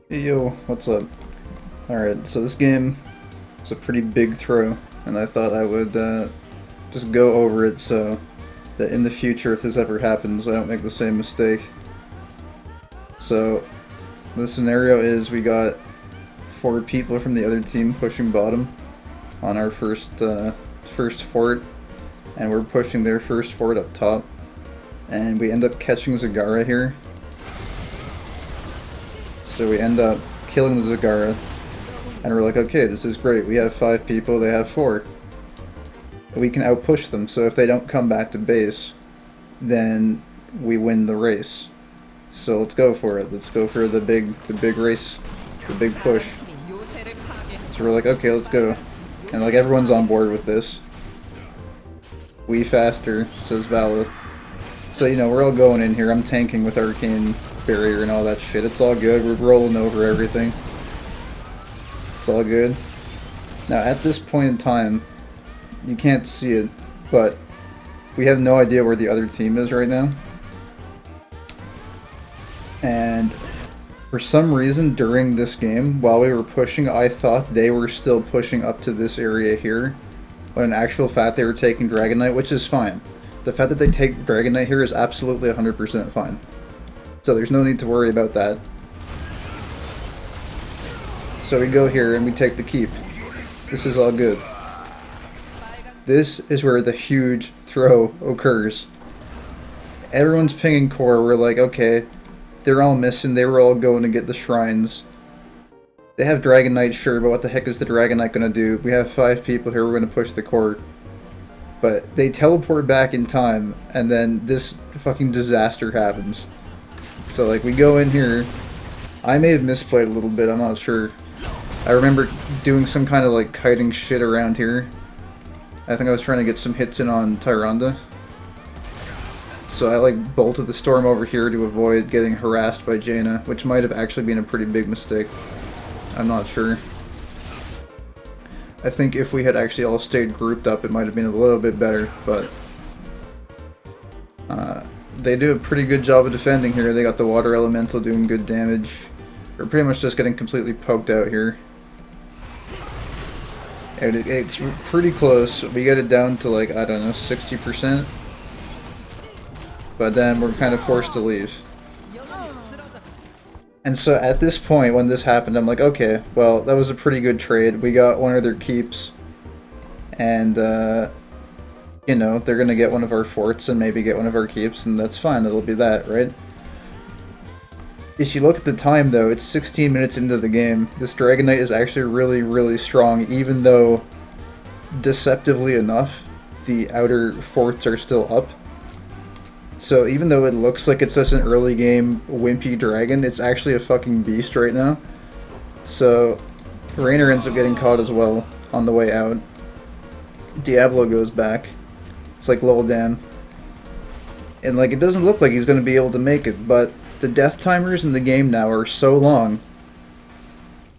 Hey yo, what's up? Alright, so this game is a pretty big throw, and I thought I would just go over it so that in the future, if this ever happens, I don't make the same mistake. So, the scenario is we got 4 people from the other team pushing bottom on our first fort, and we're pushing their first fort up top, and we end up catching Zagara here. So we end up killing the Zagara, and we're like, okay, this is great. We have 5 people, they have 4. We can outpush them, so if they don't come back to base, then we win the race. So let's go for it. Let's go for the big race, the big push. So we're like, okay, let's go. And like everyone's on board with this. We faster, says Vala. So, you know, we're all going in here. I'm tanking with Arcane Barrier and all that shit. It's all good. We're rolling over everything. It's all good. Now, at this point in time, you can't see it, but we have no idea where the other team is right now. And for some reason, during this game, while we were pushing, I thought they were still pushing up to this area here. But in actual fact, they were taking Dragon Knight, which is fine. The fact that they take Dragon Knight here is absolutely 100% fine. So there's no need to worry about that. So we go here and we take the keep. This is all good. This is where the huge throw occurs. Everyone's pinging core. We're like, okay, they're all missing. They were all going to get the shrines. They have Dragon Knight, sure, but what the heck is the Dragon Knight gonna do? We have 5 people here. We're gonna push the core. But they teleport back in time, and then this fucking disaster happens. So, like, we go in here. I may have misplayed a little bit, I'm not sure. I remember doing some kind of, like, kiting shit around here. I think I was trying to get some hits in on Tyrande. So I, like, bolted the storm over here to avoid getting harassed by Jaina, which might have actually been a pretty big mistake. I'm not sure. I think if we had actually all stayed grouped up, it might have been a little bit better, but they do a pretty good job of defending here. They got the water elemental doing good damage. We're pretty much just getting completely poked out here. And it's pretty close. We get it down to, like, I don't know, 60%. But then we're kind of forced to leave. And so at this point, when this happened, I'm like, okay, well, that was a pretty good trade. We got one of their keeps. And, you know, they're going to get one of our forts and maybe get one of our keeps, and that's fine. It'll be that, right? If you look at the time, though, it's 16 minutes into the game. This Dragon Knight is actually really, really strong, even though, deceptively enough, the outer forts are still up. So even though it looks like it's just an early game wimpy dragon, it's actually a fucking beast right now. So Raynor ends up getting caught as well on the way out. Diablo goes back. It's like, lol, damn. And like, it doesn't look like he's going to be able to make it, but the death timers in the game now are so long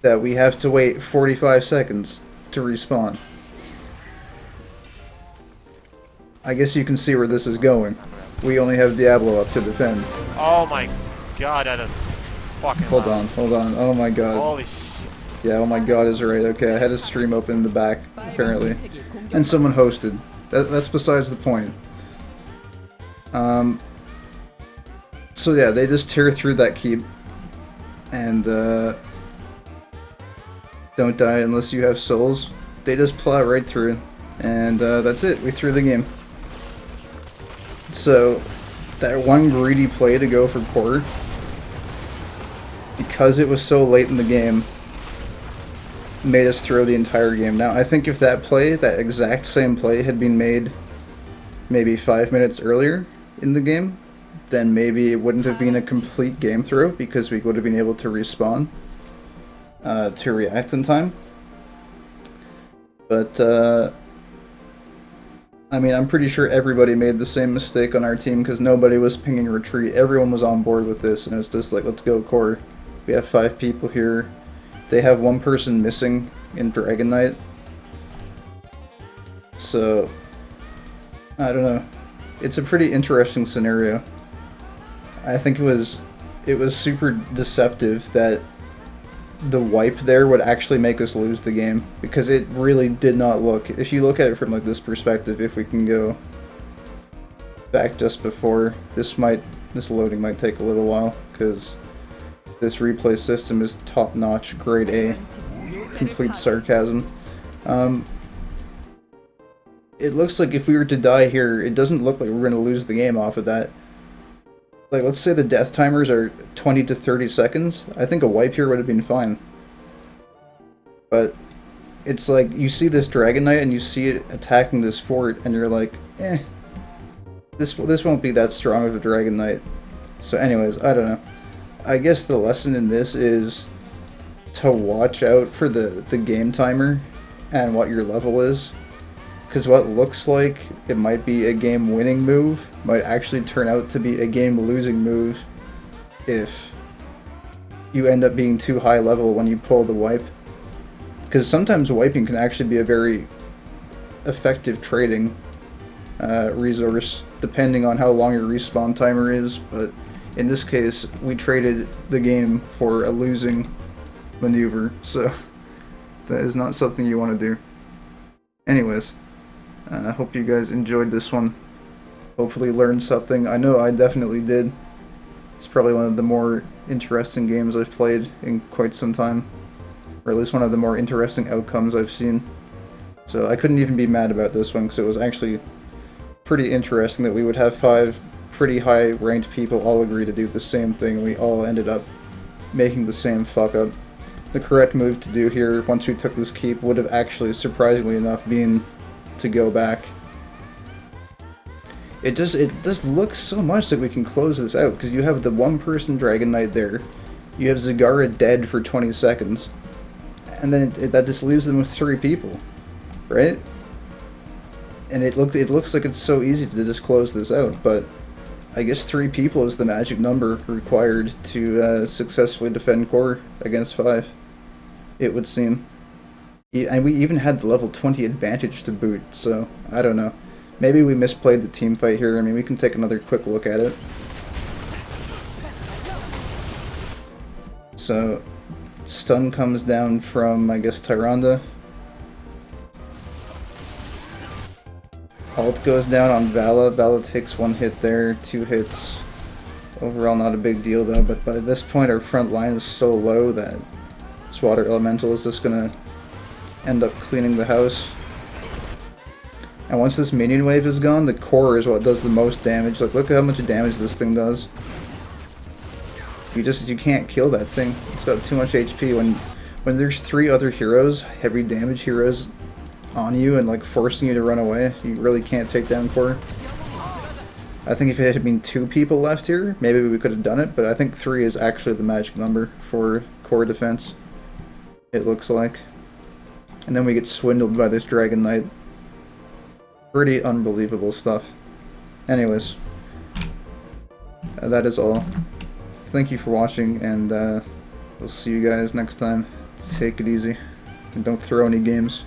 that we have to wait 45 seconds to respawn. I guess you can see where this is going. We only have Diablo up to defend. Oh my god, that is fucking Hold loud. on. Oh my god. Holy shit. Yeah, oh my god is right. Okay, I had a stream open in the back, apparently. And someone hosted. That's besides the point. So yeah, they just tear through that keep. And, don't die unless you have souls. They just plow right through it. And, that's it. We threw the game. So, that one greedy play to go for core, because it was so late in the game, made us throw the entire game. Now, I think if that play, that exact same play, had been made maybe 5 minutes earlier in the game, then maybe it wouldn't have been a complete game throw, because we would have been able to respawn to react in time. But, I mean, I'm pretty sure everybody made the same mistake on our team because nobody was pinging retreat. Everyone was on board with this, and it's just like, let's go core. We have 5 people here. They have 1 person missing in Dragon Knight. So, I don't know. It's a pretty interesting scenario. I think it was super deceptive that the wipe there would actually make us lose the game, because it really did not look, if you look at it from like this perspective, if we can go back just before, this loading might take a little while, because this replay system is top-notch, grade A, complete sarcasm. It looks like if we were to die here, it doesn't look like we're going to lose the game off of that. Like, let's say the death timers are 20 to 30 seconds. I think a wipe here would have been fine. But it's like, you see this Dragon Knight and you see it attacking this fort, and you're like, eh, this won't be that strong of a Dragon Knight. So anyways, I don't know. I guess the lesson in this is to watch out for the game timer and what your level is. Because what looks like it might be a game-winning move might actually turn out to be a game-losing move if you end up being too high level when you pull the wipe. Because sometimes wiping can actually be a very effective trading resource, depending on how long your respawn timer is, but in this case, we traded the game for a losing maneuver, so that is not something you want to do. Anyways. I hope you guys enjoyed this one. Hopefully learned something. I know I definitely did. It's probably one of the more interesting games I've played in quite some time. Or at least one of the more interesting outcomes I've seen. So I couldn't even be mad about this one, because it was actually pretty interesting that we would have 5 pretty high ranked people all agree to do the same thing, and we all ended up making the same fuck up. The correct move to do here, once we took this keep, would have actually, surprisingly enough, been to go back. It does look so much like we can close this out, because you have the one-person Dragon Knight there, you have Zagara dead for 20 seconds, and then that just leaves them with 3 people, right? And it looks like it's so easy to just close this out, but I guess 3 people is the magic number required to successfully defend core against 5, it would seem. And we even had the level 20 advantage to boot, so I don't know. Maybe we misplayed the team fight here. I mean, we can take another quick look at it. So, stun comes down from, I guess, Tyrande. Ult goes down on Vala. Vala takes 1 hit there, 2 hits. Overall, not a big deal though, but by this point our front line is so low that this water elemental is just gonna end up cleaning the house. And once this minion wave is gone, the core is what does the most damage. Like, look at how much damage this thing does. You can't kill that thing. It's got too much HP. When there's 3 other heroes, heavy damage heroes, on you and like forcing you to run away, you really can't take down core. I think if it had been 2 people left here, maybe we could have done it, but I think 3 is actually the magic number for core defense, it looks like. And then we get swindled by this Dragon Knight. Pretty unbelievable stuff. Anyways, that is all. Thank you for watching, and we'll see you guys next time. Take it easy, and don't throw any games.